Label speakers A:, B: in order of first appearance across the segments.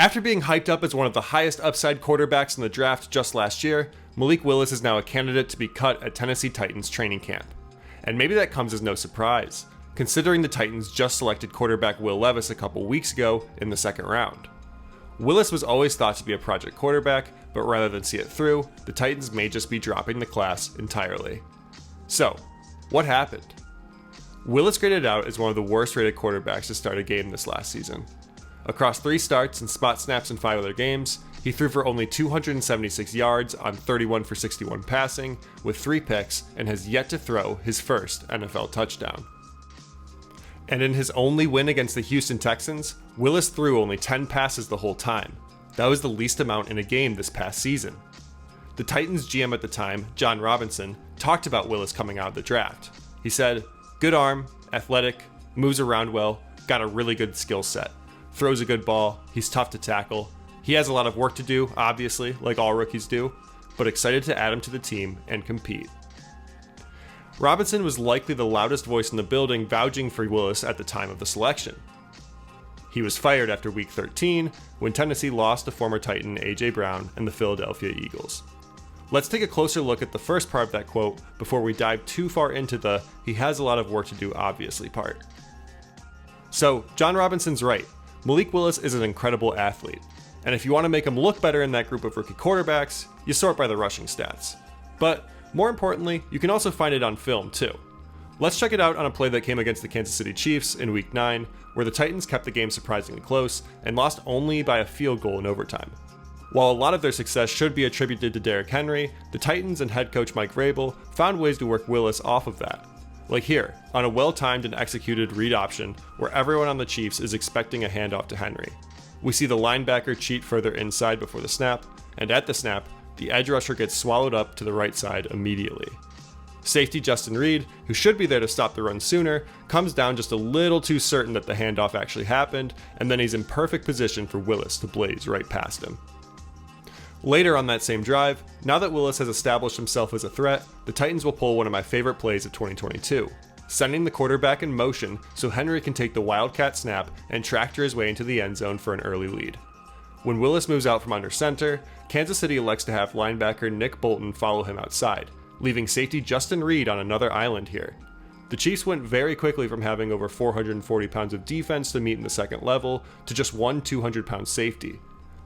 A: After being hyped up as one of the highest upside quarterbacks in the draft just last year, Malik Willis is now a candidate to be cut at Tennessee Titans training camp. And maybe that comes as no surprise, considering the Titans just selected quarterback Will Levis a couple weeks ago in the second round. Willis was always thought to be a project quarterback, but rather than see it through, the Titans may just be dropping the class entirely. So, what happened? Willis graded out as one of the worst rated quarterbacks to start a game this last season. Across 3 starts and spot snaps in 5 other games, he threw for only 276 yards on 31 for 61 passing, with 3 picks, and has yet to throw his first NFL touchdown. And in his only win against the Houston Texans, Willis threw only 10 passes the whole time. That was the least amount in a game this past season. The Titans GM at the time, John Robinson, talked about Willis coming out of the draft. He said, "Good arm, athletic, moves around well, got a really good skill set. Throws a good ball, he's tough to tackle. He has a lot of work to do, obviously, like all rookies do, but excited to add him to the team and compete." Robinson was likely the loudest voice in the building vouching for Willis at the time of the selection. He was fired after week 13 when Tennessee lost to former Titan A.J. Brown and the Philadelphia Eagles. Let's take a closer look at the first part of that quote before we dive too far into the "he has a lot of work to do, obviously" part. So, John Robinson's right. Malik Willis is an incredible athlete, and if you want to make him look better in that group of rookie quarterbacks, you sort by the rushing stats. But more importantly, you can also find it on film too. Let's check it out on a play that came against the Kansas City Chiefs in Week 9, where the Titans kept the game surprisingly close and lost only by a field goal in overtime. While a lot of their success should be attributed to Derrick Henry, the Titans and head coach Mike Vrabel found ways to work Willis off of that. Like here, on a well-timed and executed read option where everyone on the Chiefs is expecting a handoff to Henry. We see the linebacker cheat further inside before the snap, and at the snap, the edge rusher gets swallowed up to the right side immediately. Safety Justin Reed, who should be there to stop the run sooner, comes down just a little too certain that the handoff actually happened, and then he's in perfect position for Willis to blaze right past him. Later on that same drive, now that Willis has established himself as a threat, the Titans will pull one of my favorite plays of 2022, sending the quarterback in motion so Henry can take the wildcat snap and tractor his way into the end zone for an early lead. When Willis moves out from under center, Kansas City elects to have linebacker Nick Bolton follow him outside, leaving safety Justin Reed on another island here. The Chiefs went very quickly from having over 440 pounds of defense to meet in the second level to just one 200-pound safety.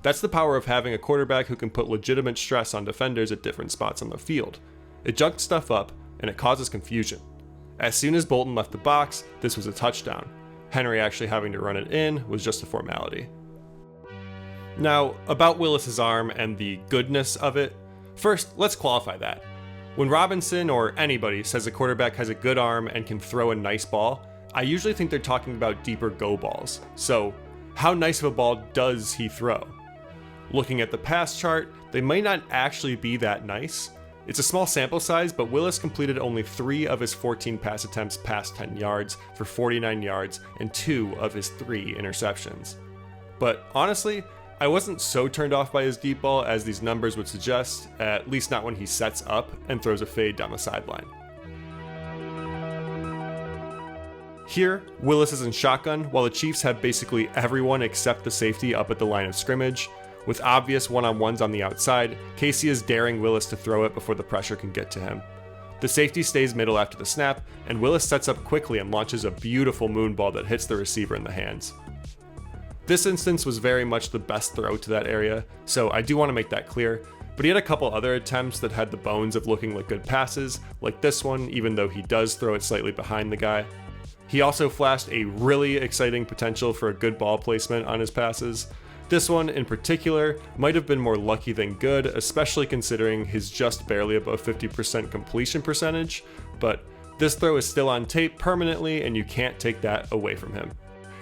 A: That's the power of having a quarterback who can put legitimate stress on defenders at different spots on the field. It junks stuff up, and it causes confusion. As soon as Bolton left the box, this was a touchdown. Henry actually having to run it in was just a formality. Now, about Willis's arm and the goodness of it, first, let's qualify that. When Robinson or anybody says a quarterback has a good arm and can throw a nice ball, I usually think they're talking about deeper go balls. So, how nice of a ball does he throw? Looking at the pass chart, they might not actually be that nice. It's a small sample size, but Willis completed only 3 of his 14 pass attempts past 10 yards for 49 yards and 2 of his 3 interceptions. But honestly, I wasn't so turned off by his deep ball as these numbers would suggest, at least not when he sets up and throws a fade down the sideline. Here, Willis is in shotgun while the Chiefs have basically everyone except the safety up at the line of scrimmage. With obvious one-on-ones on the outside, Casey is daring Willis to throw it before the pressure can get to him. The safety stays middle after the snap, and Willis sets up quickly and launches a beautiful moonball that hits the receiver in the hands. This instance was very much the best throw to that area, so I do want to make that clear, but he had a couple other attempts that had the bones of looking like good passes, like this one, even though he does throw it slightly behind the guy. He also flashed a really exciting potential for a good ball placement on his passes. This one, in particular, might have been more lucky than good, especially considering his just barely above 50% completion percentage, but this throw is still on tape permanently and you can't take that away from him.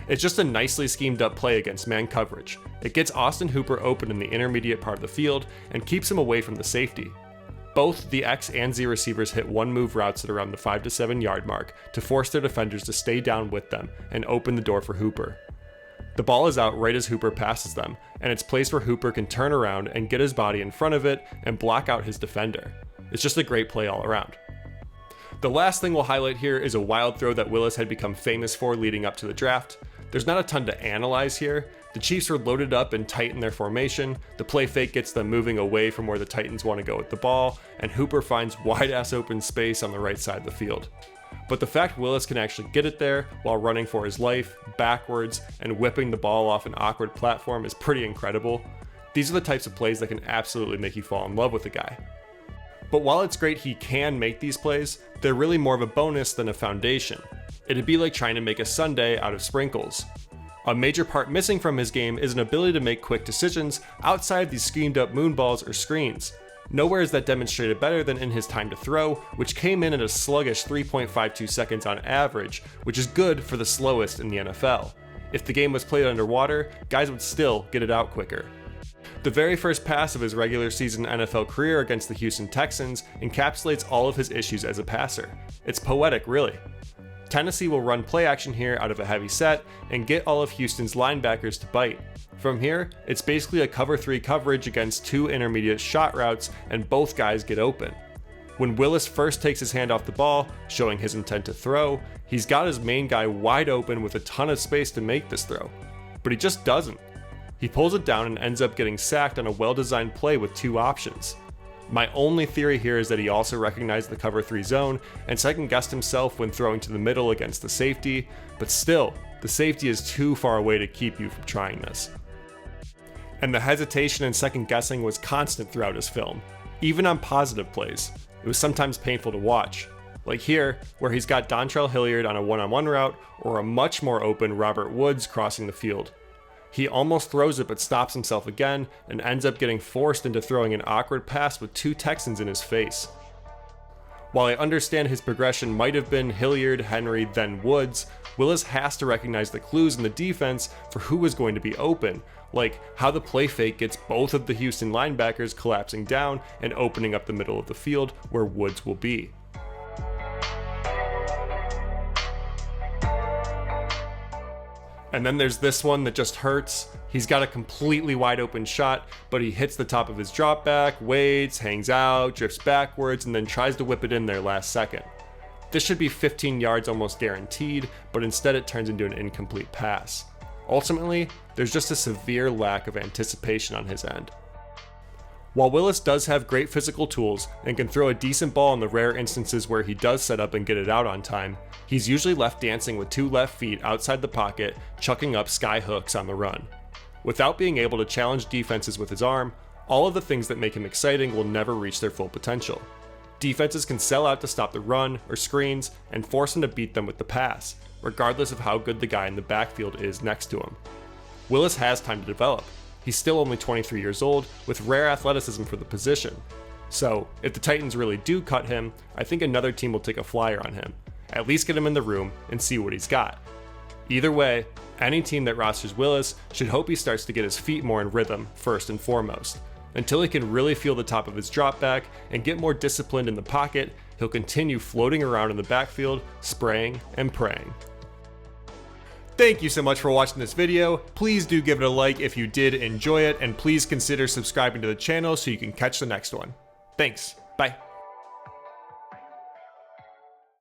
A: It's just a nicely schemed up play against man coverage. It gets Austin Hooper open in the intermediate part of the field and keeps him away from the safety. Both the X and Z receivers hit one-move routes at around the 5 to 7 yard mark to force their defenders to stay down with them and open the door for Hooper. The ball is out right as Hooper passes them, and it's placed where Hooper can turn around and get his body in front of it and block out his defender. It's just a great play all around. The last thing we'll highlight here is a wild throw that Willis had become famous for leading up to the draft. There's not a ton to analyze here. The Chiefs were loaded up and tight in their formation, the play fake gets them moving away from where the Titans want to go with the ball, and Hooper finds wide-ass open space on the right side of the field. But the fact Willis can actually get it there while running for his life, backwards, and whipping the ball off an awkward platform is pretty incredible. These are the types of plays that can absolutely make you fall in love with a guy. But while it's great he can make these plays, they're really more of a bonus than a foundation. It'd be like trying to make a sundae out of sprinkles. A major part missing from his game is an ability to make quick decisions outside these schemed up moonballs or screens. Nowhere is that demonstrated better than in his time to throw, which came in at a sluggish 3.52 seconds on average, which is good for the slowest in the NFL. If the game was played underwater, guys would still get it out quicker. The very first pass of his regular season NFL career against the Houston Texans encapsulates all of his issues as a passer. It's poetic, really. Tennessee will run play action here out of a heavy set and get all of Houston's linebackers to bite. From here, it's basically a cover 3 coverage against 2 intermediate shot routes and both guys get open. When Willis first takes his hand off the ball, showing his intent to throw, he's got his main guy wide open with a ton of space to make this throw. But he just doesn't. He pulls it down and ends up getting sacked on a well-designed play with 2 options. My only theory here is that he also recognized the cover 3 zone and second-guessed himself when throwing to the middle against the safety, but still, the safety is too far away to keep you from trying this. And the hesitation and second-guessing was constant throughout his film, even on positive plays. It was sometimes painful to watch. Like here, where he's got Dontrell Hilliard on a one-on-one route or a much more open Robert Woods crossing the field. He almost throws it but stops himself again and ends up getting forced into throwing an awkward pass with 2 Texans in his face. While I understand his progression might have been Hilliard, Henry, then Woods, Willis has to recognize the clues in the defense for who was going to be open, like how the play fake gets both of the Houston linebackers collapsing down and opening up the middle of the field where Woods will be. And then there's this one that just hurts. He's got a completely wide open shot, but he hits the top of his drop back, waits, hangs out, drifts backwards, and then tries to whip it in there last second. This should be 15 yards almost guaranteed, but instead it turns into an incomplete pass. Ultimately, there's just a severe lack of anticipation on his end. While Willis does have great physical tools and can throw a decent ball in the rare instances where he does set up and get it out on time, he's usually left dancing with 2 left feet outside the pocket, chucking up sky hooks on the run. Without being able to challenge defenses with his arm, all of the things that make him exciting will never reach their full potential. Defenses can sell out to stop the run or screens and force him to beat them with the pass, regardless of how good the guy in the backfield is next to him. Willis has time to develop. He's still only 23 years old, with rare athleticism for the position. So, if the Titans really do cut him, I think another team will take a flyer on him. At least get him in the room and see what he's got. Either way, any team that rosters Willis should hope he starts to get his feet more in rhythm first and foremost. Until he can really feel the top of his drop back and get more disciplined in the pocket, he'll continue floating around in the backfield, spraying and praying. Thank you so much for watching this video. Please do give it a like if you did enjoy it, and please consider subscribing to the channel so you can catch the next one. Thanks. Bye.